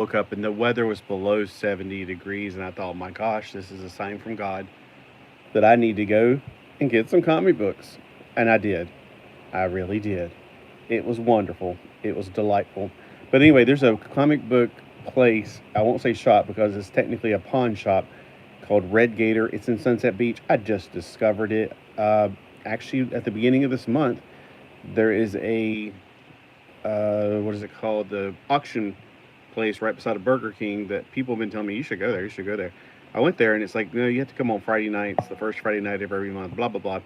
woke up and the weather was below 70 degrees, and I thought, my gosh, this is a sign from God that I need to go and get some comic books. And I did. I really did. It was wonderful. It was delightful. But anyway, there's a comic book place. I won't say shop because it's technically a pawn shop called Red Gator. It's in Sunset Beach. I just discovered it. Actually, at the beginning of this month, there is a what is it called? The auction place right beside a Burger King that people have been telling me you should go there. You should go there. I went there and it's like, no, you have to come on Friday nights, the first Friday night of every month. Blah blah blah.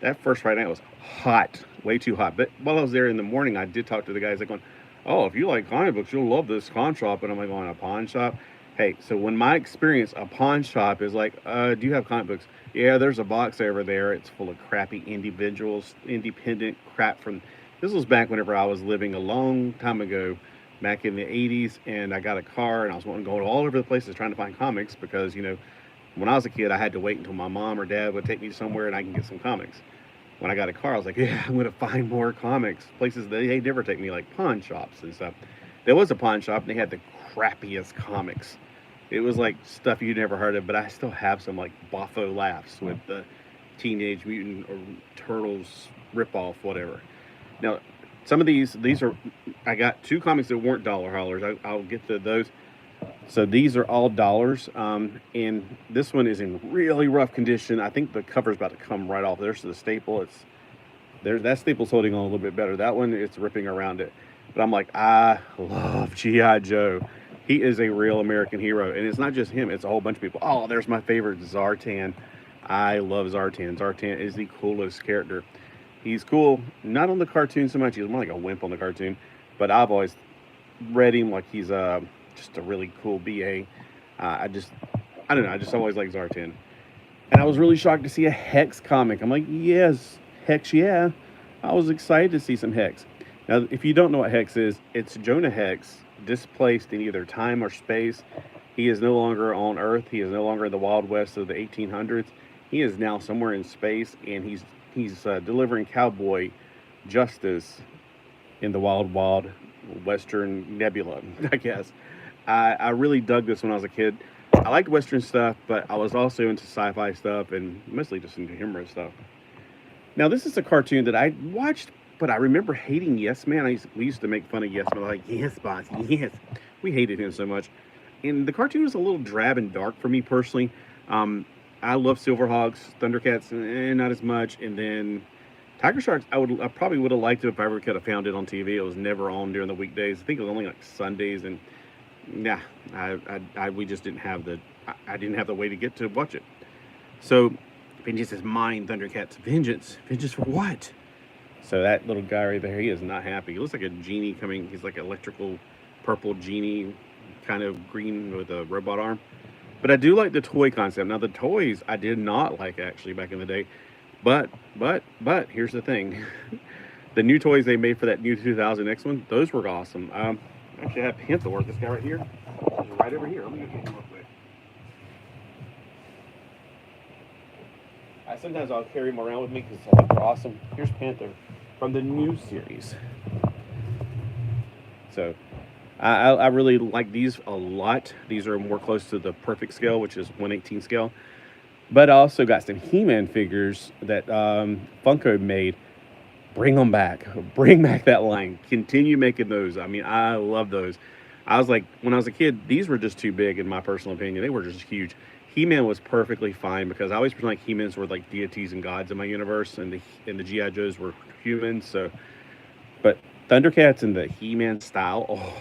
That first Friday night was hot, way too hot. But while I was there in the morning, I did talk to the guys like going, "Oh, if you like comic books, you'll love this pawn shop." And I'm like, "Going a pawn shop?" Hey, so when my experience, a pawn shop is like, do you have comic books? Yeah, there's a box over there. It's full of crappy independent crap from. This was back whenever I was living a long time ago, back in the 80s, and I got a car, and I was wanting to go all over the places trying to find comics because, when I was a kid, I had to wait until my mom or dad would take me somewhere and I can get some comics. When I got a car, I was like, yeah, I'm going to find more comics. Places they never take me, like pawn shops and stuff. There was a pawn shop, and they had the crappiest comics. It was like stuff you'd never heard of, but I still have some like Boffo Laughs with the Teenage Mutant or Turtles ripoff, whatever. Now, some of these are, I got two comics that weren't dollar haulers. I'll get to those. So these are all dollars, and this one is in really rough condition. I think the cover's about to come right off. There's the staple. That staple's holding on a little bit better. That one, it's ripping around it. But I'm like, I love G.I. Joe. He is a real American hero, and it's not just him. It's a whole bunch of people. Oh, there's my favorite, Zartan. I love Zartan. Zartan is the coolest character. He's cool, not on the cartoon so much. He's more like a wimp on the cartoon, but I've always read him like he's just a really cool BA. I don't know. I just always like Zartan. And I was really shocked to see a Hex comic. I'm like, yes, Hex, yeah. I was excited to see some Hex. Now, if you don't know what Hex is, it's Jonah Hex displaced in either time or space. He is no longer on Earth. He is no longer in the Wild West of the 1800s. He is now somewhere in space, and he's delivering cowboy justice in the wild Western nebula, I guess. I really dug this when I was a kid. I liked Western stuff, but I was also into sci-fi stuff and mostly just into humorous stuff. Now, this is a cartoon that I watched, but I remember hating Yes Man. We used to make fun of Yes Man, like, yes, boss, yes. We hated him so much. And the cartoon was a little drab and dark for me personally. I love Silverhawks, Thundercats, not as much. And then Tiger Sharks, I probably would have liked it if I ever could have found it on TV. It was never on during the weekdays. I think it was only like Sundays, and yeah, we just didn't have I didn't have the way to get to watch it. So vengeance is mine, Thundercats. Vengeance for what? So that little guy right there, he is not happy. He looks like a genie coming. He's like an electrical purple genie, kind of green with a robot arm. But I do like the toy concept. Now the toys I did not like actually back in the day. But here's the thing. The new toys they made for that new 2000 X one, those were awesome. Actually, I have Panther, this guy right here. He's right over here. Let me get him real quick. Sometimes I'll carry him around with me because I think they're awesome. Here's Panther from the new series. So I really like these a lot. These are more close to the perfect scale, which is 1/18 scale. But I also got some He-Man figures that Funko made. Bring them back. Bring back that line. Continue making those. I mean, I love those. I was like, when I was a kid, these were just too big in my personal opinion. They were just huge. He-Man was perfectly fine because I always pretend like He-Mans were like deities and gods in my universe, and the G.I. Joes were humans. So, but Thundercats in the He-Man style, oh,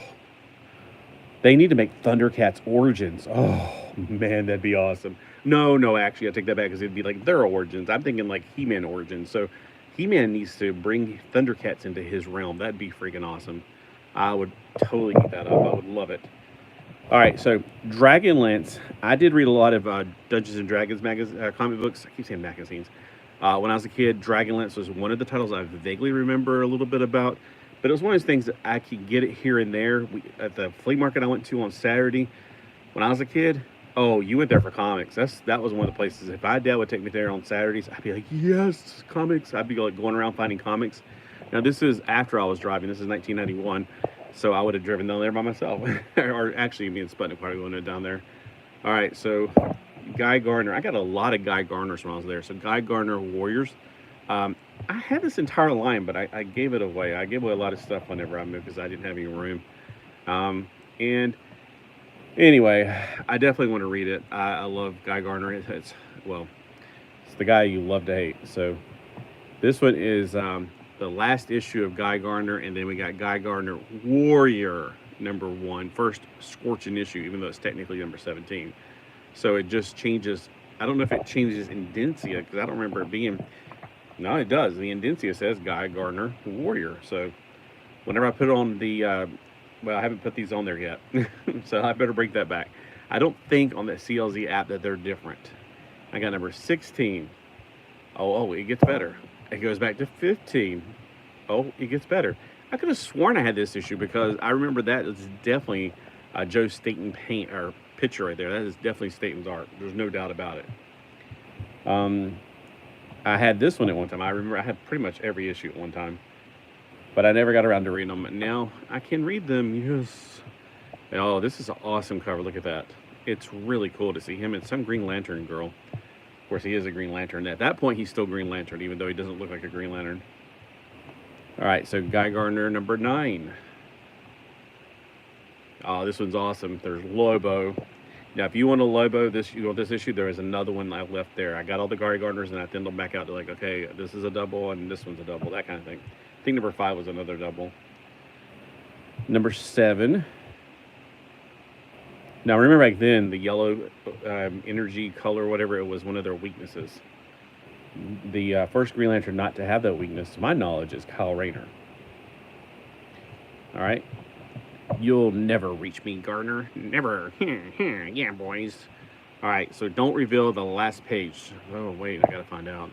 they need to make Thundercats Origins. Oh man, that'd be awesome. No, actually, I take that back because it'd be like their origins. I'm thinking like He-Man origins. So He-Man needs to bring Thundercats into his realm. That'd be freaking awesome. I would totally eat that up. I would love it. All right, so Dragonlance. I did read a lot of Dungeons and Dragons comic books. I keep saying magazines. When I was a kid, Dragonlance was one of the titles I vaguely remember a little bit about. But it was one of those things that I could get it here and there. At the flea market I went to on Saturday, when I was a kid, oh, you went there for comics. That was one of the places. If my dad would take me there on Saturdays, I'd be like, yes, comics. I'd be like going around finding comics. Now, this is after I was driving. This is 1991. So I would have driven down there by myself. Or actually, me and Sputnik probably going down there. All right, so Guy Gardner. I got a lot of Guy Gardners when I was there. So Guy Gardner Warriors. I had this entire line, but I gave it away. I gave away a lot of stuff whenever I moved because I didn't have any room. And anyway, I definitely want to read it. I love Guy Gardner. It's the guy you love to hate. So this one is the last issue of Guy Gardner, and then we got Guy Gardner Warrior #1, first scorching issue, even though it's technically number 17. So it just changes. I don't know if it changes Indencia because I don't remember it being. No, it does. The Indencia says Guy Gardner Warrior. So whenever I put it on the, I haven't put these on there yet, so I better break that back. I don't think on the CLZ app that they're different. I got number 16. Oh, it gets better. It goes back to 15. Oh, it gets better. I could have sworn I had this issue because I remember that is definitely Joe Staten paint or picture right there. That is definitely Staten's art. There's no doubt about it. I had this one at one time. I remember I had pretty much every issue at one time, but I never got around to reading them. And now I can read them. Yes. Oh, this is an awesome cover. Look at that. It's really cool to see him and some Green Lantern girl. Of course, he is a Green Lantern. At that point, he's still Green Lantern, even though he doesn't look like a Green Lantern. All right, so Guy Gardner #9. Oh, this one's awesome. There's Lobo. Now, if you want a Lobo, this issue, there is another one I left there. I got all the Guy Gardners, and I thinned them back out to like, okay, this is a double, and this one's a double, that kind of thing. I think number 5 was another double. Number 7. Now, remember back then, the yellow energy color, whatever, it was one of their weaknesses. The first Green Lantern not to have that weakness, to my knowledge, is Kyle Rayner. All right. You'll never reach me, Gardner. Never. Yeah, boys. All right, so don't reveal the last page. Oh, wait, I gotta find out.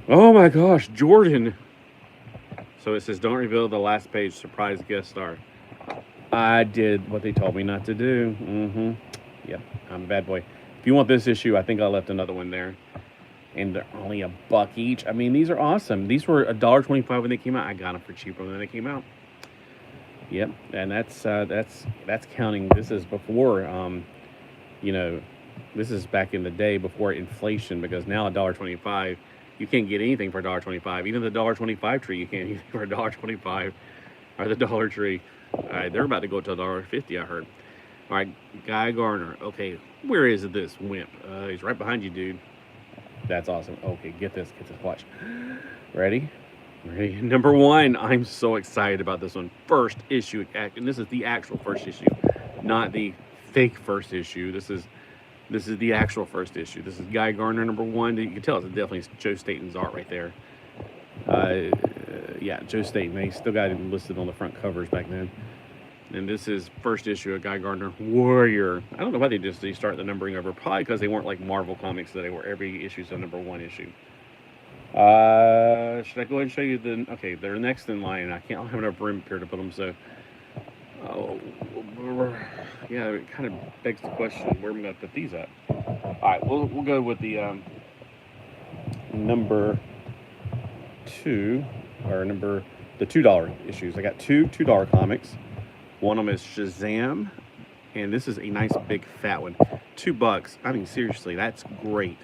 Oh my gosh, Jordan. So it says, don't reveal the last page, surprise guest star. I did what they told me not to do. Yep, I'm a bad boy. If you want this issue, I think I left another one there. And they're only $1 each. I mean, these are awesome. These were $1.25 when they came out. I got them for cheaper when they came out. Yep, and that's counting. This is before, this is back in the day before inflation, because now $1.25, you can't get anything for $1.25. Even the $1.25 tree, you can't get anything for $1.25, or the Dollar Tree. All right, they're about to go to $1.50, I heard. All right, Guy Gardner. Okay, where is this wimp? He's right behind you, dude. That's awesome. Okay, get this. Watch. Ready? Number 1. I'm so excited about this one. First issue, and this is the actual first issue, not the fake first issue. This is the actual first issue. This is Guy Gardner #1. You can tell it's definitely Joe Staten's art right there. Yeah, Joe Staten. They still got him listed on the front covers back then. And this is first issue of Guy Gardner Warrior. I don't know why they start the numbering over. Probably because they weren't like Marvel comics that they were every issue so #1 issue. Should I go ahead and show you okay, they're next in line. I don't have enough room here to put them, so. Yeah, it kind of begs the question, where am I going to put these at? All right, we'll go with the number 2, or the $2 issues. I got two $2 comics. One of them is Shazam, and this is a nice big fat one. $2. I mean, seriously, that's great.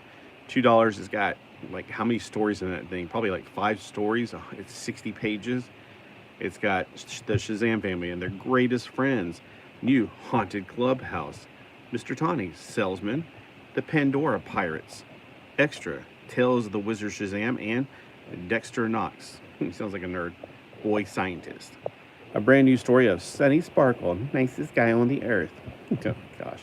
$2 has got like how many stories in that thing? Probably like 5 stories. It's 60 pages. It's got the Shazam family and their greatest friends, new haunted clubhouse, Mr. Tawny, salesman, the Pandora pirates, extra, Tales of the Wizard Shazam, and Dexter Knox. He sounds like a nerd. Boy scientist. A brand new story of Sunny Sparkle, nicest guy on the earth. Oh, gosh.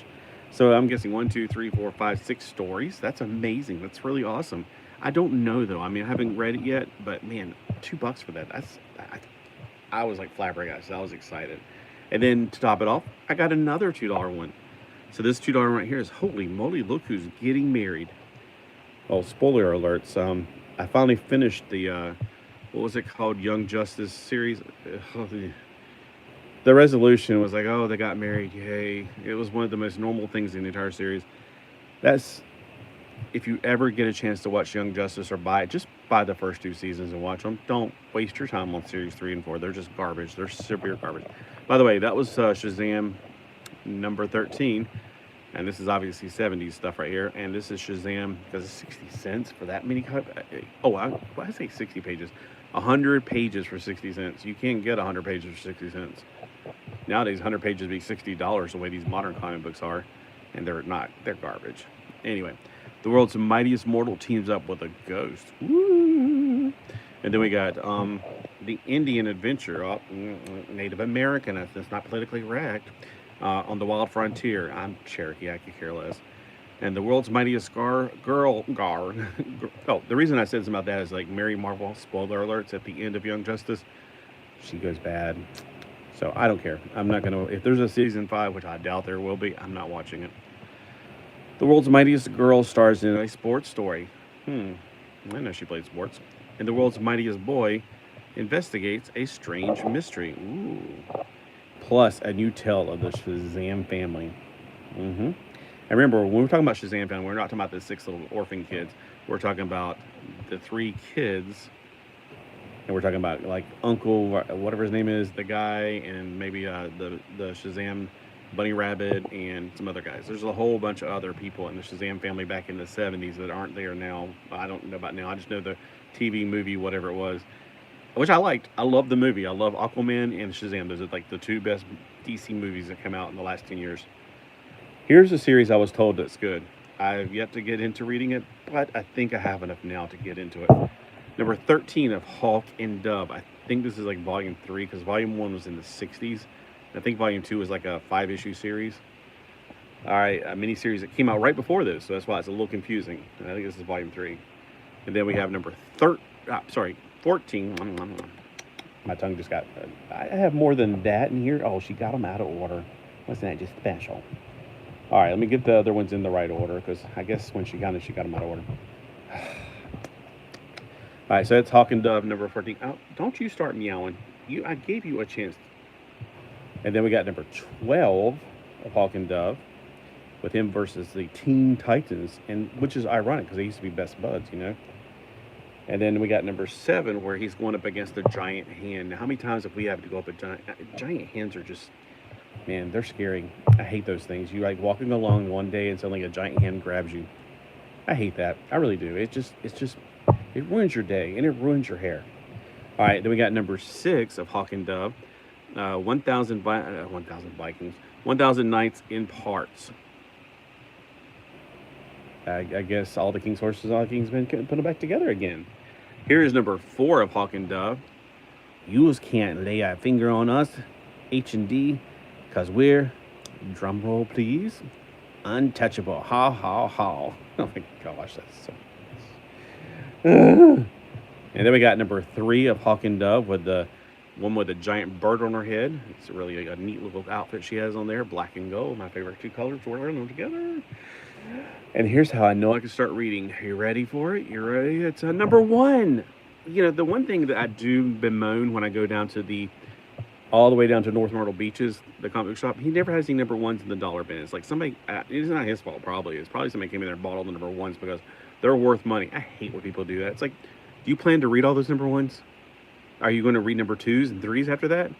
So I'm guessing 1, 2, 3, 4, 5, 6 stories. That's amazing. That's really awesome. I don't know though. I mean, I haven't read it yet, but man, $2 for that. I was like flabbergasted. I was excited. And then to top it off, I got another $2 one. So this $2 one right here is, holy moly, look who's getting married. Oh, spoiler alerts. I finally finished the what was it called? Young Justice series. The resolution was like, oh, they got married. Yay. It was one of the most normal things in the entire series. if you ever get a chance to watch Young Justice or buy it, just buy the first 2 seasons and watch them. Don't waste your time on series 3 and 4. They're just garbage. They're severe garbage. By the way, that was Shazam number 13. And this is obviously 70s stuff right here. And this is Shazam because it's 60 cents for that many. I say 60 pages. 100 pages for 60 cents. You can't get 100 pages for 60 cents. Nowadays, 100 pages would be $60 the way these modern comic books are. And they're not. They're garbage. Anyway, the world's mightiest mortal teams up with a ghost. Woo! And then we got the Indian adventure, Native American. That's not politically correct. On the wild frontier. I'm Cherokee. I could care less. And the world's mightiest girl. Oh, the reason I said something about that is like Mary Marvel, spoiler alerts, at the end of Young Justice, she goes bad. So I don't care. I'm not going to, if there's a season 5, which I doubt there will be, I'm not watching it. The world's mightiest girl stars in a sports story. I know she played sports. And the world's mightiest boy investigates a strange mystery. Ooh. Plus a new tale of the Shazam family. And remember, when we're talking about Shazam family, we're not talking about the 6 little orphan kids. We're talking about the 3 kids. And we're talking about like Uncle, whatever his name is, the guy, and maybe the Shazam Bunny Rabbit and some other guys. There's a whole bunch of other people in the Shazam family back in the 70s that aren't there now. I don't know about now. I just know the TV movie, whatever it was, which I liked. I love the movie. I love Aquaman and Shazam. Those are like the 2 best DC movies that come out in the last 10 years. Here's a series I was told that's good. I've yet to get into reading it, but I think I have enough now to get into it. Number 13 of Hawk and Dove. I think this is like volume 3 because volume 1 was in the 60s. I think volume 2 was like a 5-issue series. All right, a mini-series that came out right before this, so that's why it's a little confusing. I think this is volume 3. And then we have number 14. My tongue just got, I have more than that in here. Oh, she got them out of order. Wasn't that just special? All right, let me get the other ones in the right order because I guess when she got them out of order. All right, so that's Hawk and Dove, number 14. Oh, don't you start meowing. I gave you a chance. And then we got number 12 of Hawk and Dove with him versus the Teen Titans, and which is ironic because they used to be best buds, you know. And then we got number 7 where he's going up against a giant hand. Now, how many times have we had to go up a giant hands are just, man, they're scary. I hate those things. You like walking along one day and suddenly a giant hand grabs you. I hate that. I really do. It ruins your day and it ruins your hair. All right, then we got number 6 of Hawk and Dove. 1,000 Vikings, 1,000 Knights in Parts. I guess all the king's horses, all the king's men couldn't put them back together again. Here is number 4 of Hawk and Dove. Yous can't lay a finger on us, H&D, because we're, drum roll please, untouchable. Ha, ha, ha. Oh my gosh, that's so... And then we got number 3 of Hawk and Dove with the one with a giant bird on her head. It's really a neat little outfit she has on there, black and gold. My favorite 2 colors, wearing them together. And here's how I know I can start reading. Are you ready for it? You ready? It's number 1. You know, the one thing that I do bemoan when I go down to all the way down to North Myrtle Beaches, the comic book shop, he never has any number 1s in the dollar bin. It's like somebody, it's not his fault probably. It's probably somebody came in there and bought all the number 1s because they're worth money. I hate when people do that. It's like, do you plan to read all those number 1s? Are you going to read number 2s and 3s after that?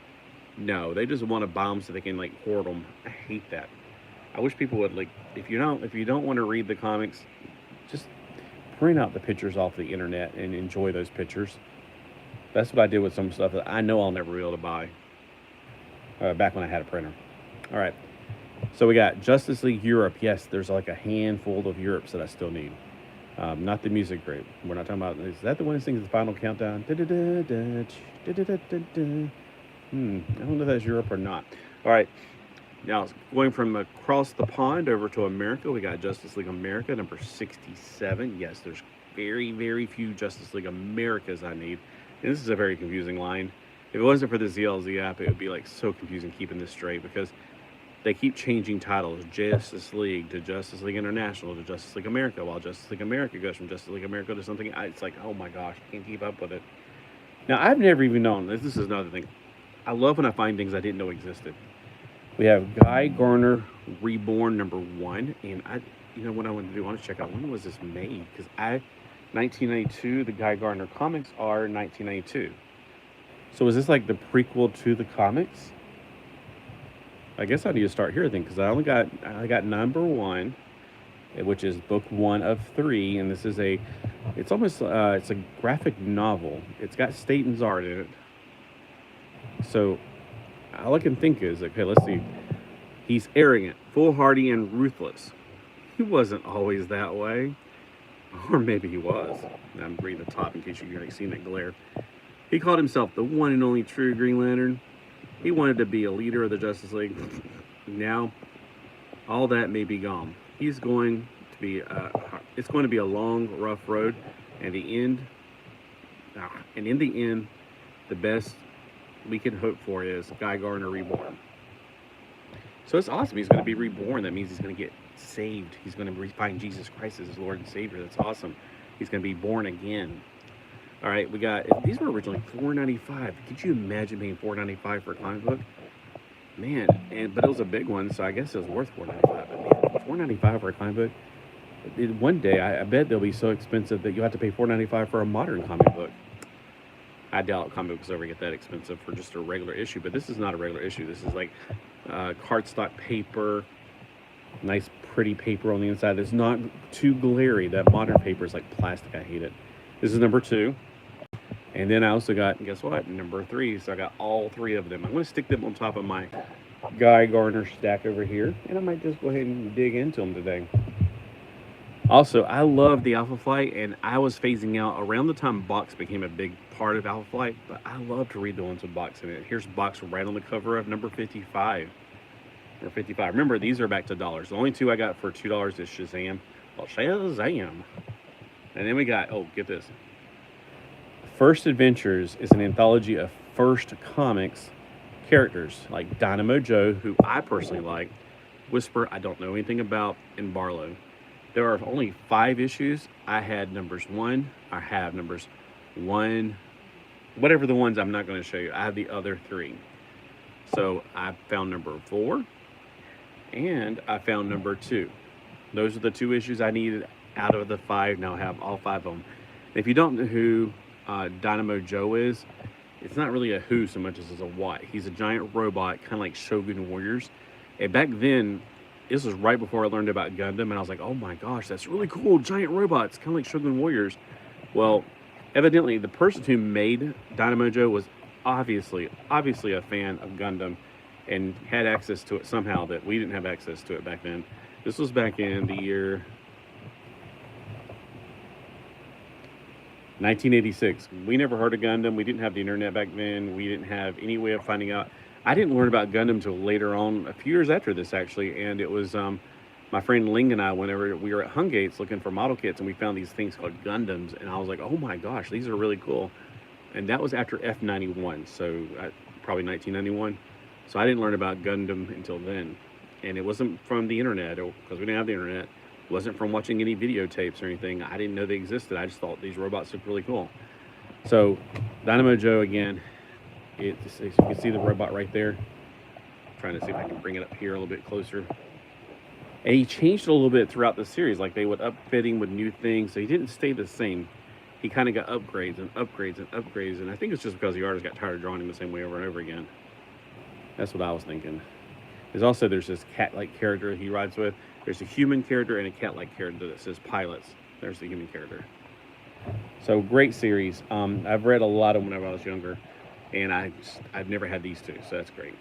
No, they just want to buy them so they can like hoard them. I hate that. I wish people would like, if you don't want to read the comics, just print out the pictures off the internet and enjoy those pictures. That's what I did with some stuff that I know I'll never be able to buy. Back when I had a printer. All right. So we got Justice League Europe. Yes, there's like a handful of Europes that I still need. Not the music group. We're not talking about, is that the one that sings the final countdown? I don't know if that's Europe or not. All right. Now, going from across the pond over to America, we got Justice League America, number 67. Yes, there's very, very few Justice League Americas I need. And this is a very confusing line. If it wasn't for the ZLZ app, it would be like so confusing keeping this straight because they keep changing titles. Justice League to Justice League International to Justice League America, while Justice League America goes from Justice League America to something. It's like, oh my gosh, I can't keep up with it. Now, I've never even known, this is another thing. I love when I find things I didn't know existed. We have Guy Garner Reborn #1, and you know what I want to do? I want to check out when was this made, because 1992. The Guy Gardner comics are 1992. So is this like the prequel to the comics? I guess I need to start here then, because I got #1, which is book 1 of 3, and this is it's almost it's a graphic novel. It's got Staten's art in it. So all I can think is, okay, let's see. He's arrogant, foolhardy, and ruthless. He wasn't always that way. Or maybe he was. I'm reading the top in case you've already seen that glare. He called himself the one and only true Green Lantern. He wanted to be a leader of the Justice League. Now, all that may be gone. It's going to be a long, rough road, and in the end, the best we can hope for is Guy Gardner Reborn. So it's awesome. He's going to be reborn. That means he's going to get saved. He's going to find Jesus Christ as his Lord and Savior. That's awesome. He's going to be born again. All right, we got, these were originally $4.95. Could you imagine paying $4.95 for a comic book? Man, but it was a big one, so I guess it was worth $4.95. But man, $4.95 for a comic book. One day, I bet they'll be so expensive that you have to pay $4.95 for a modern comic book. I doubt comic books ever get that expensive for just a regular issue, but this is not a regular issue. This is like cardstock paper, nice pretty paper on the inside. It's not too glary. That modern paper is like plastic. I hate it. This is #2. And then I also got, guess what, #3. So I got all 3 of them. I'm going to stick them on top of my Guy Gardner stack over here, and I might just go ahead and dig into them today. Also, I love the Alpha Flight, and I was phasing out around the time box became a big part of Alpha Flight, but I love to read the ones with box in it. Here's box right on the cover of number 55. Or 55. Remember, these are back to dollars. The only 2 I got for $2 is Shazam. Well, Shazam. And then we got, oh, get this. First Adventures is an anthology of First Comics characters like Dynamo Joe, who I personally like, Whisper, I don't know anything about, and Barlow. There are only 5 issues. I had #1. I have #1. Whatever the ones I'm not going to show you. I have the other 3. So I found #4. And I found #2. Those are the 2 issues I needed out of the 5. Now I have all 5 of them. If you don't know who Dynamo Joe is, it's not really a who so much as it's a what. He's a giant robot, kind of like Shogun Warriors. And back then, this was right before I learned about Gundam, and I was like, oh my gosh, that's really cool, giant robots, kind of like Shogun Warriors. Well, evidently, the person who made Dynamo Joe was obviously a fan of Gundam and had access to it somehow that we didn't have access to it back then. This was back in the year 1986. We never heard of Gundam. We didn't have the internet back then. We didn't have any way of finding out. I didn't learn about Gundam until later on, a few years after this actually, and it was my friend Ling and I, whenever we were at Hungates looking for model kits, and we found these things called Gundams, and I was like, oh my gosh, these are really cool. And that was after F91, so probably 1991. So I didn't learn about Gundam until then, and it wasn't from the internet, because we didn't have the internet. It wasn't from watching any videotapes or anything. I didn't know they existed. I just thought these robots looked really cool. So Dynamo Joe again. So you can see the robot right there. I'm trying to see if I can bring it up here a little bit closer. And he changed it a little bit throughout the series. Like they would upfit him with new things. So he didn't stay the same. He kind of got upgrades and upgrades and upgrades. And I think it's just because the artist got tired of drawing him the same way over and over again. That's what I was thinking. There's this cat-like character he rides with. There's a human character and a cat-like character that says pilots. There's the human character. So great series. I've read a lot of them whenever I was younger. And I've never had these 2, so that's great.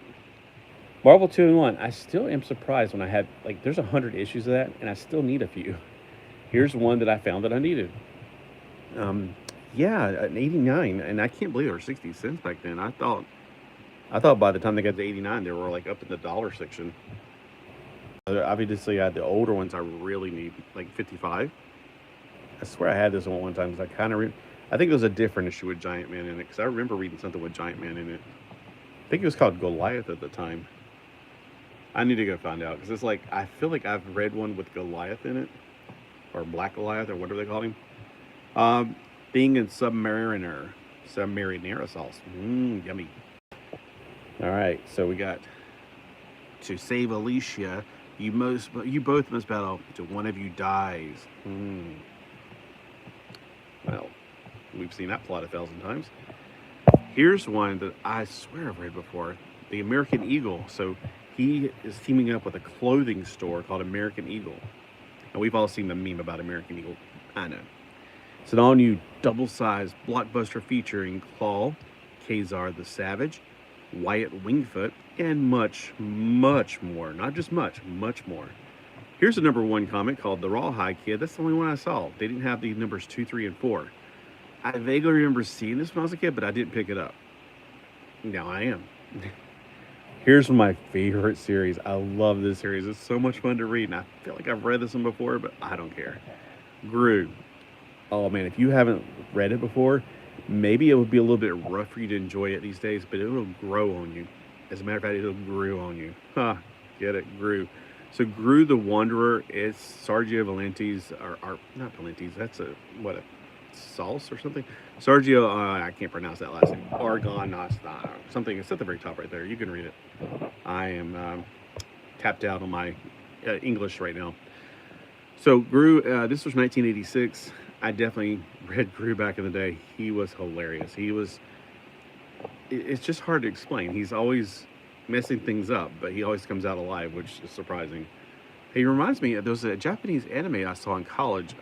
Marvel 2-in-1. I still am surprised when I had, there's 100 issues of that, and I still need a few. Here's one that I found that I needed. Yeah, an 89, and I can't believe there were 60 cents back then. I thought by the time they got to 89, they were up in the dollar section. Obviously, I had the older ones I really need, like 55. I swear I had this one time, because I think it was a different issue with Giant Man in it, because I remember reading something with Giant Man in it. I think it was called Goliath at the time. I need to go find out, because it's I feel like I've read one with Goliath in it, or Black Goliath, or whatever they call him. Being in Submariner sauce. Yummy. All right, so we got to save Alicia, You both must battle till one of you dies. Well, we've seen that plot 1,000 times. Here's one that I swear I've read before. The American Eagle. So he is teaming up with a clothing store called American Eagle. And we've all seen the meme about American Eagle. I know. It's an all-new double-sized blockbuster featuring Claw, Kazar the Savage, Wyatt Wingfoot, and much, much more. Not just much more. Here's a number 1 comic called The Rawhide Kid. That's the only one I saw. They didn't have the numbers 2, 3, and 4. I vaguely remember seeing this when I was a kid, but I didn't pick it up. Now I am. Here's my favorite series. I love this series. It's so much fun to read, and I feel like I've read this one before, but I don't care. Gru. Oh man, if you haven't read it before, maybe it would be a little bit rough for you to enjoy it these days, but it'll grow on you. As a matter of fact, it'll grow on you. Get it? Gru. So Gru the Wanderer is Sergio Valenti's, or not Valenti's, that's a sauce or something? Sergio, I can't pronounce that last name. Argonos, something. It's at the very top right there. You can read it. I am tapped out on my English right now. So Gru, this was 1986. I definitely read Gru back in the day. He was hilarious. It's just hard to explain. He's always messing things up, but he always comes out alive, which is surprising. He reminds me, there was a Japanese anime I saw in college,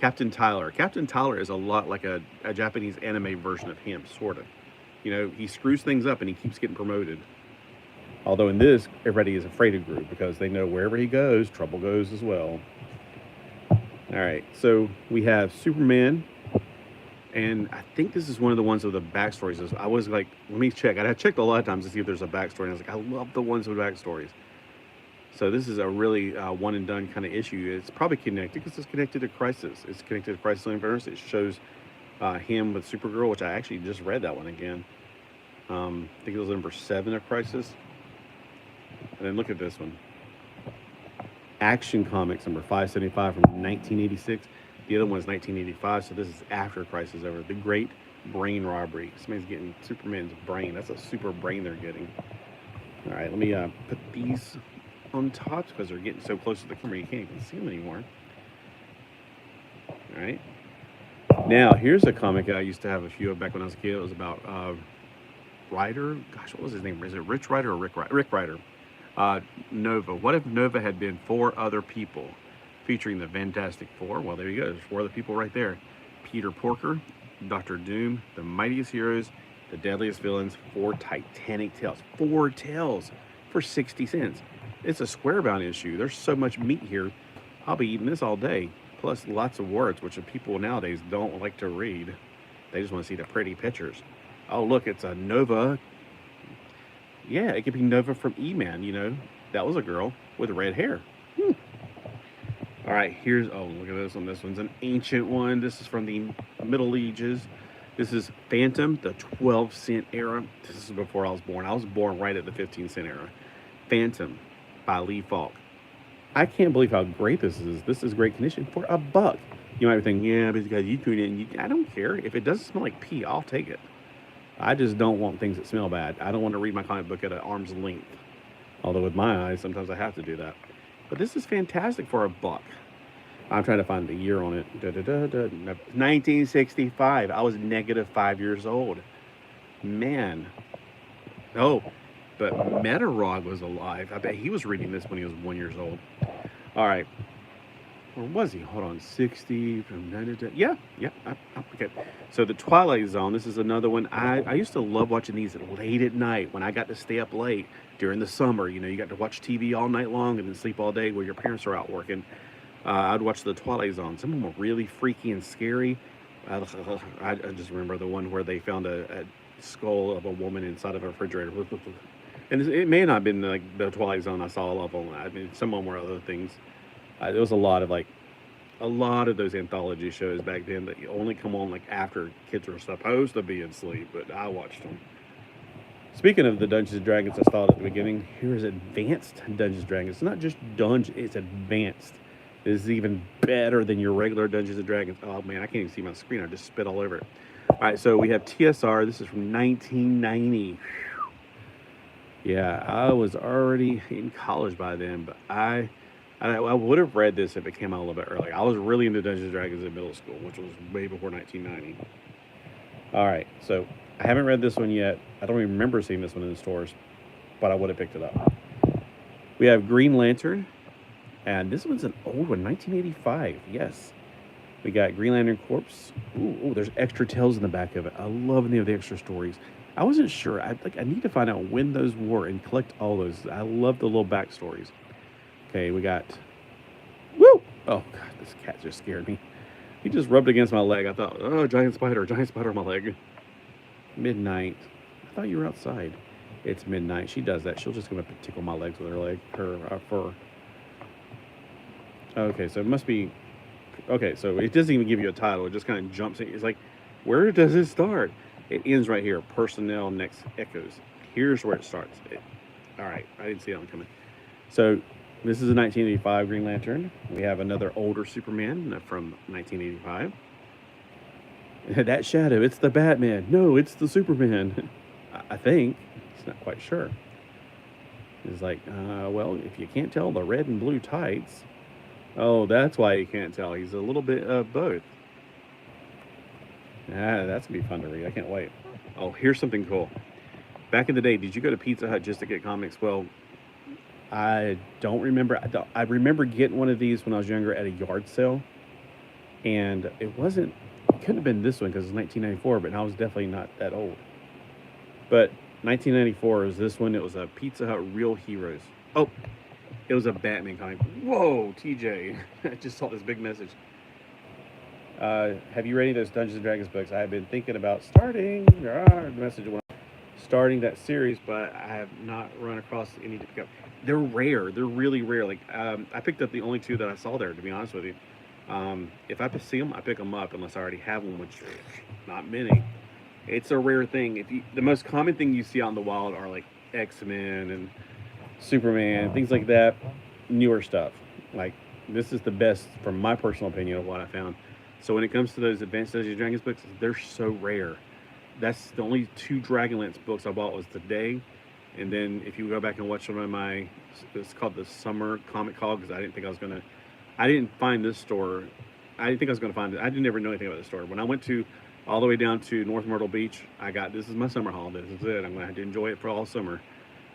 Captain Tyler. Captain Tyler is a lot like a Japanese anime version of him, sort of. You know, he screws things up and he keeps getting promoted. Although in this, everybody is afraid of Gru because they know wherever he goes, trouble goes as well. All right, so we have Superman. And I think this is one of the ones with the backstories. I was like, let me check. I checked a lot of times to see if there's a backstory. And I was like, I love the ones with backstories. So this is a really one and done kind of issue. It's probably connected because it's connected to Crisis. It's connected to Crisis on Infinite Earths. It shows him with Supergirl, which I actually just read that one again. I think it was number 7 of Crisis. And then look at this one. Action Comics number 575 from 1986. The other one is 1985, so this is after Crisis over. The Great Brain Robbery. Somebody's getting Superman's brain. That's a super brain they're getting. All right, let me put these on top because they're getting so close to the camera you can't even see them anymore. All right. Now, here's a comic I used to have a few of back when I was a kid. It was about Ryder. Gosh, what was his name? Is it Rich Ryder or Rick Ryder? Rick Ryder. Nova. What if Nova had been 4 other people? Featuring the Fantastic Four. Well, there you go. There's 4 other people right there. Peter Porker, Dr. Doom, the Mightiest Heroes, the Deadliest Villains, 4 Titanic Tales. 4 tales for 60 cents. It's a square-bound issue. There's so much meat here. I'll be eating this all day. Plus lots of words, which people nowadays don't like to read. They just want to see the pretty pictures. Oh, look, it's a Nova. Yeah, it could be Nova from E-Man, you know. That was a girl with red hair. All right, here's, oh, look at this one. This one's an ancient one. This is from the Middle Ages. This is Phantom, the 12-cent era. This is before I was born. I was born right at the 15-cent era. Phantom by Lee Falk. I can't believe how great this is. This is great condition for $1. You might be thinking, yeah, but because you tune in, I don't care. If it doesn't smell like pee, I'll take it. I just don't want things that smell bad. I don't want to read my comic book at an arm's length. Although with my eyes, sometimes I have to do that. But this is fantastic for $1. I'm trying to find the year on it. 1965. I was -5 years old. Man. Oh, but Metarog was alive. I bet he was reading this when he was 1 year old. All right. Or was he? Hold on. 60 from 90 to... Yeah. Okay. So the Twilight Zone. This is another one. I used to love watching these late at night when I got to stay up late during the summer. You know, you got to watch TV all night long and then sleep all day while your parents are out working. I'd watch the Twilight Zone. Some of them were really freaky and scary. I just remember the one where they found a skull of a woman inside of a refrigerator. And it may not have been like the Twilight Zone I saw all of them. I mean, some of them were other things. There was a lot of those anthology shows back then that only come on like after kids were supposed to be asleep, but I watched them. Speaking of the Dungeons & Dragons I thought at the beginning, here is Advanced Dungeons & Dragons. It's not just Dungeons, it's Advanced. This is even better than your regular Dungeons & Dragons. Oh man, I can't even see my screen. I just spit all over it. All right, so we have TSR. This is from 1990. Yeah, I was already in college by then, but I would have read this if it came out a little bit earlier. I was really into Dungeons and Dragons in middle school, which was way before 1990. All right, so I haven't read this one yet. I don't even remember seeing this one in the stores, but I would have picked it up. We have Green Lantern, and this one's an old one, 1985. Yes. We got Green Lantern Corpse. Ooh, there's extra tales in the back of it. I love any of the extra stories. I wasn't sure. I need to find out when those were and collect all those. I love the little backstories. Okay, we got. Woo! Oh god, this cat just scared me. He just rubbed against my leg. I thought, oh, giant spider on my leg. Midnight. I thought you were outside. It's midnight. She does that. She'll just come up and tickle my legs with her leg, her fur. Okay, so it must be. Okay, so it doesn't even give you a title. It just kind of jumps in. It's like, where does it start? It ends right here. Personnel next echoes. Here's where it starts. All right, I didn't see that one coming. So this is a 1985 Green Lantern. We have another older Superman from 1985. That shadow, it's the Batman. No, it's the Superman. I think. He's not quite sure. He's like, well, if you can't tell the red and blue tights. Oh, that's why you can't tell. He's a little bit of both. That's going to be fun to read. I can't wait. Oh, here's something cool. Back in the day, did you go to Pizza Hut just to get comics? Well, I don't remember. I remember getting one of these when I was younger at a yard sale. And it couldn't have been this one because it's 1994, but I was definitely not that old. But 1994 was this one. It was a Pizza Hut Real Heroes. Oh, it was a Batman comic. Whoa, TJ. I just saw this big message. Have you read any of those Dungeons and Dragons books? I have been thinking about starting that series, but I have not run across any to pick up. They're rare. They're really rare. Like I picked up the only two that I saw there, to be honest with you. If I see them, I pick them up unless I already have them, which not many. It's a rare thing. The most common thing you see out in the wild are like X-Men and Superman, things like that, newer stuff. Like, this is the best, from my personal opinion, of what I found. So when it comes to those Advanced Dungeons & Dragons books, they're so rare. That's the only two Dragonlance books I bought was today. And then if you go back and watch one of my, it's called the Summer Comic Call, because I didn't find this store. I didn't think I was going to find it. I didn't ever know anything about the store. When I went all the way down to North Myrtle Beach, this is my summer haul. This is it. I'm going to have to enjoy it for all summer.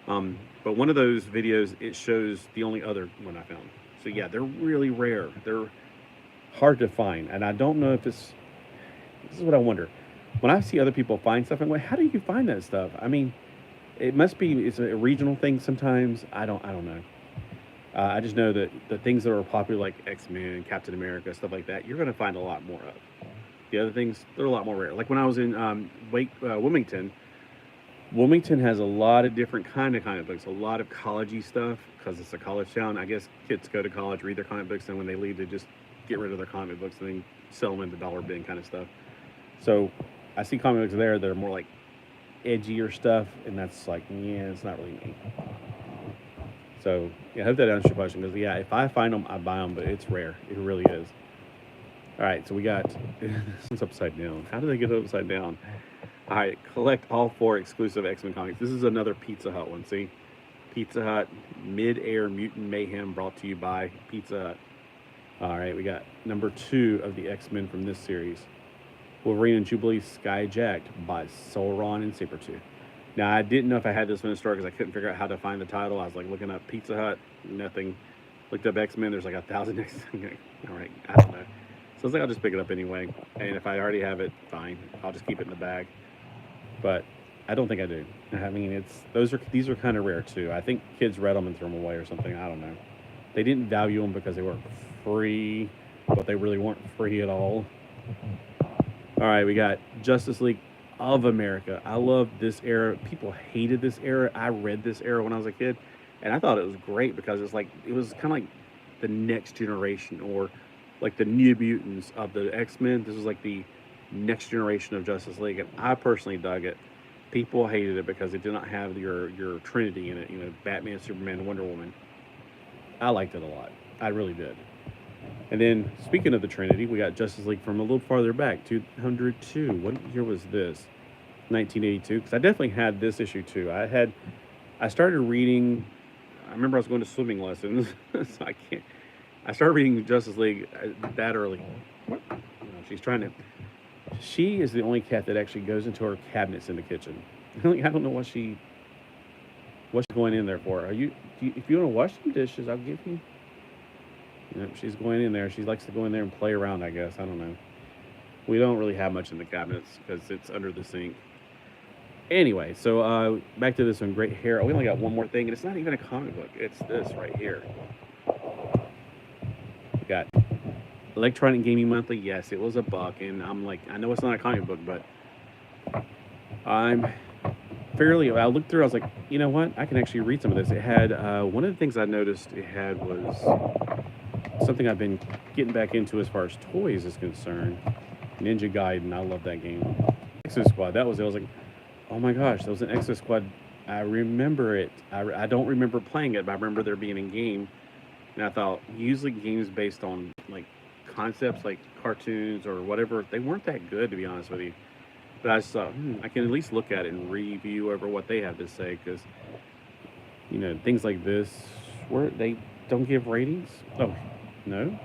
But one of those videos, it shows the only other one I found. So yeah, they're really rare. They're hard to find. And I don't know if this is what I wonder. When I see other people find stuff, I'm like, how do you find that stuff? I mean, it's a regional thing sometimes. I don't know. I just know that the things that are popular, like X-Men, Captain America, stuff like that, you're going to find a lot more of. The other things, they're a lot more rare. Like when I was in Wilmington, Wilmington has a lot of different kind of comic books, a lot of college-y stuff, because it's a college town. I guess kids go to college, read their comic books, and when they leave, they just get rid of their comic books and then sell them in the dollar bin kind of stuff. So I see comic books there that are more like edgier stuff, and that's like, yeah, it's not really me. So yeah, I hope that answers your question, because yeah, if I find them, I buy them, but it's rare. It really is. All right, so we got, this one's upside down. How did they get it upside down? All right, collect all 4 exclusive X-Men comics. This is another Pizza Hut one, see? Pizza Hut, Mid-Air Mutant Mayhem, brought to you by Pizza Hut. All right, we got number 2 of the X-Men from this series. Wolverine and Jubilee Skyjacked by Sauron and Sabretooth. Now, I didn't know if I had this one in the store because I couldn't figure out how to find the title. I was like looking up Pizza Hut, nothing. Looked up X-Men, there's like 1,000 X-Men. All right, I don't know. So I was like, I'll just pick it up anyway. And if I already have it, fine. I'll just keep it in the bag. But I don't think I do. I mean, these are kind of rare too. I think kids read them and threw them away or something. I don't know. They didn't value them because they weren't free, but they really weren't free at all. All right, we got Justice League of America. I love this era. People hated this era. I read this era when I was a kid, and I thought it was great because it was kind of like the next generation, or like the New Mutants of the X-Men. This was like the next generation of Justice League, and I personally dug it. People hated it because it did not have your Trinity in it, Batman, Superman, Wonder Woman. I liked it a lot. I really did. And then, speaking of the Trinity, we got Justice League from a little farther back, 202. What year was this? 1982. Because I definitely had this issue too. I had I started reading. I remember I was going to swimming lessons, so I can't. I started reading Justice League that early. What? She's trying to. She is the only cat that actually goes into her cabinets in the kitchen. I don't know what's going in there for. If you want to wash some dishes, I'll give you. She's going in there. She likes to go in there and play around, I guess. I don't know. We don't really have much in the cabinets because it's under the sink. Anyway, so back to this one, Great Hair. We only got one more thing, and it's not even a comic book. It's this right here. We got Electronic Gaming Monthly. Yes, it was $1, and I'm like, I know it's not a comic book, but I looked through, I was like, you know what? I can actually read some of this. It had, one of the things I noticed it had was something I've been getting back into as far as toys is concerned. Ninja Gaiden, I love that game. Exo Squad, that was it. I was like, oh my gosh, that was an Exo Squad. I remember it. I don't remember playing it, but I remember there being a game. And I thought, usually games based on like concepts like cartoons or whatever, they weren't that good, to be honest with you. But I just thought, I can at least look at it and review over what they have to say, because, things like this, where they don't give ratings. Oh, no?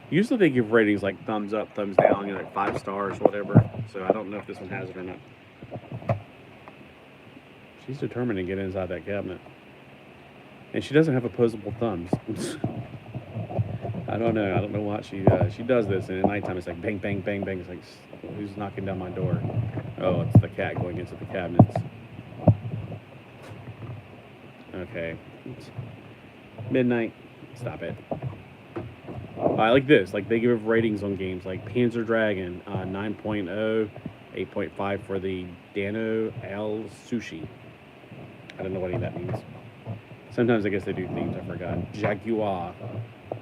Usually they give ratings like thumbs up, thumbs down, like 5 stars, whatever. So I don't know if this one has it or not. She's determined to get inside that cabinet. And she doesn't have opposable thumbs. I don't know. I don't know why she does this. And at nighttime, it's like bang, bang, bang, bang. It's like, who's knocking down my door? Oh, it's the cat going into the cabinets. Okay. It's midnight. Stop it. I like this. Like, they give ratings on games like Panzer Dragon, 9.0, 8.5 for the Dano Al Sushi. I don't know what any of that means. Sometimes I guess they do themes. I forgot. Jaguar.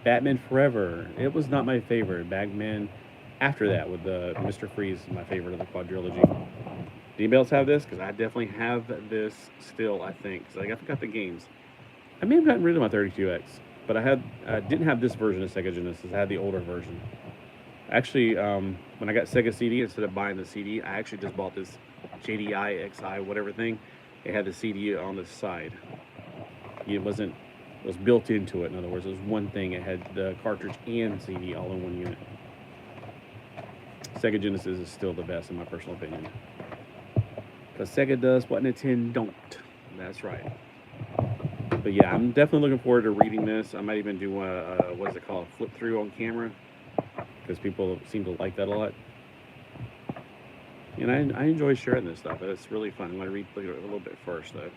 Batman Forever. It was not my favorite. Batman after that with the Mr. Freeze, my favorite of the quadrilogy. Do anybody else have this? Because I definitely have this still, I think. Because I got the games. I may have gotten rid of my 32X. But I didn't have this version of Sega Genesis. I had the older version. Actually, when I got Sega CD, instead of buying the CD, I actually just bought this JDI XI whatever thing. It had the CD on the side. It was built into it. In other words, it was one thing. It had the cartridge and CD all in one unit. Sega Genesis is still the best in my personal opinion. Because Sega does what Nintendo don't. That's right. But yeah, I'm definitely looking forward to reading this. I might even do what is it called? Flip through on camera. Because people seem to like that a lot. And I enjoy sharing this stuff. It's really fun. I'm going to read through it a little bit first, though.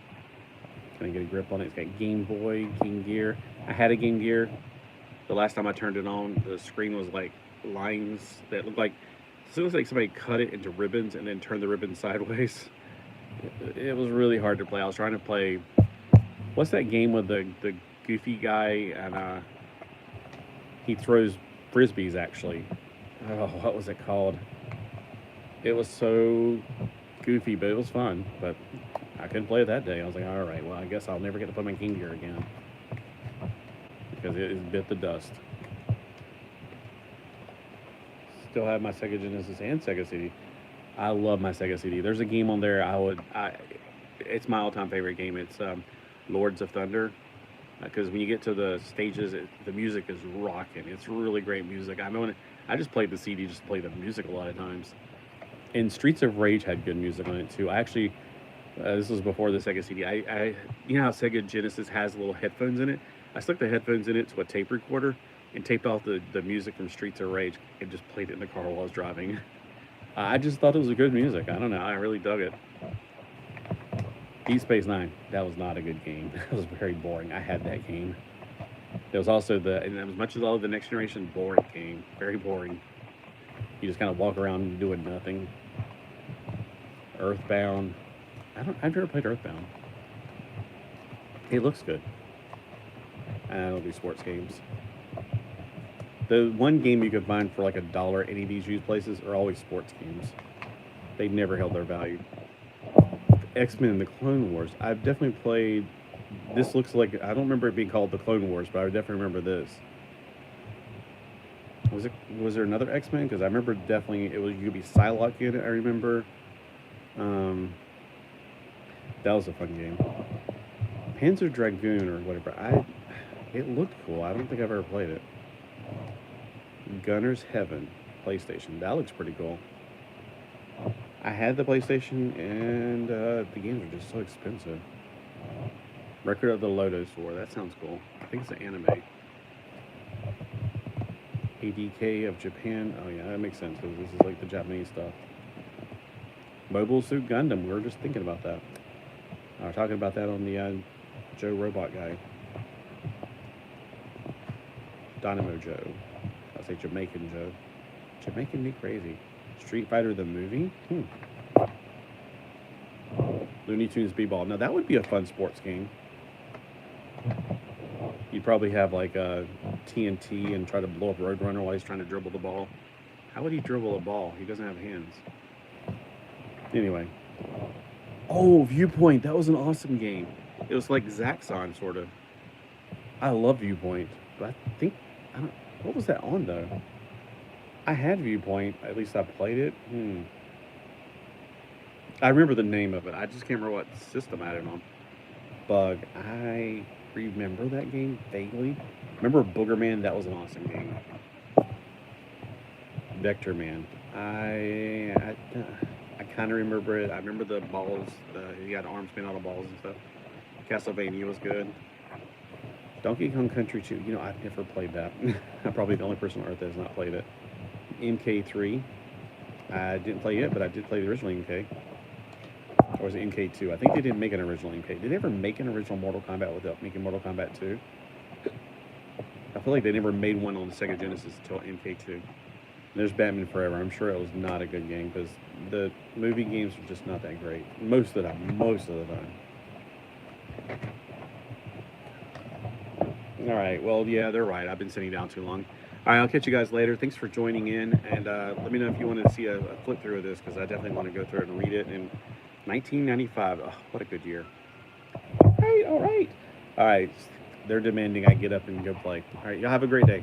Can I get a grip on it? It's got Game Boy, Game Gear. I had a Game Gear. The last time I turned it on, the screen was like lines that looked like, it looks like somebody cut it into ribbons and then turned the ribbons sideways. It was really hard to play. I was trying to play, what's that game with the goofy guy and he throws frisbees actually. Oh, what was it called? It was so goofy, but it was fun. But I couldn't play it that day. I was like, all right, well, I guess I'll never get to play my Game Gear again because it bit the dust. Still have my Sega Genesis and Sega CD. I love my Sega CD. There's a game on there it's my all-time favorite game. It's Lords of Thunder. Because when you get to the stages, the music is rocking. It's really great music. I just played the CD just to play the music a lot of times. And Streets of Rage had good music on it too. I actually, this was before the Sega CD. You know how Sega Genesis has little headphones in it? I stuck the headphones in it to a tape recorder and taped off the music from Streets of Rage and just played it in the car while I was driving. I just thought it was a good music. I don't know. I really dug it. Deep Space Nine. That was not a good game. That was very boring. I had that game. There was also and as much as I love the Next Generation, boring game. Very boring. You just kind of walk around doing nothing. Earthbound. I've never played Earthbound. It looks good. I don't do sports games. The one game you could find for like $1 at any of these used places are always sports games. They never held their value. X-Men and the Clone Wars. I've definitely played. This looks like, I don't remember it being called the Clone Wars, but I definitely remember this. Was there another X-Men? Because I remember definitely you could be Psylocke in it. I remember. That was a fun game. Panzer Dragoon or whatever. It looked cool. I don't think I've ever played it. Gunner's Heaven, PlayStation. That looks pretty cool. I had the PlayStation, and the games are just so expensive. Record of the Lotus War. That sounds cool. I think it's an anime. ADK of Japan. Oh, yeah, that makes sense, because this is like the Japanese stuff. Mobile Suit Gundam. We were just thinking about that. I was talking about that on the Joe Robot guy. Dynamo Joe. I'll say Jamaican Joe. Jamaican me crazy. Street Fighter the movie? Looney Tunes B-Ball. Now, that would be a fun sports game. You'd probably have, like, a TNT and try to blow up Roadrunner while he's trying to dribble the ball. How would he dribble a ball? He doesn't have hands. Anyway. Oh, Viewpoint. That was an awesome game. It was like Zaxxon, sort of. I love Viewpoint. But what was that on, though? I had Viewpoint. At least I played it. I remember the name of it. I just can't remember what system I had it on. Bug. I remember that game vaguely. Remember Boogerman? That was an awesome game. Vector Man. I kind of remember it. I remember the balls. You got arms made out of balls and stuff. Castlevania was good. Donkey Kong Country 2. You know, I've never played that. I'm probably the only person on earth that has not played it. MK3. I didn't play it, but I did play the original MK. Or was it MK2? I think they didn't make an original MK. Did they ever make an original Mortal Kombat without making Mortal Kombat 2? I feel like they never made one on the Sega Genesis until MK2. There's Batman Forever. I'm sure it was not a good game because the movie games are just not that great. Most of the time. All right. Well, yeah, they're right. I've been sitting down too long. All right, I'll catch you guys later. Thanks for joining in, and let me know if you want to see a flip through of this, because I definitely want to go through it and read it. In 1995, oh, what a good year. All right. They're demanding I get up and go play. All right, y'all have a great day.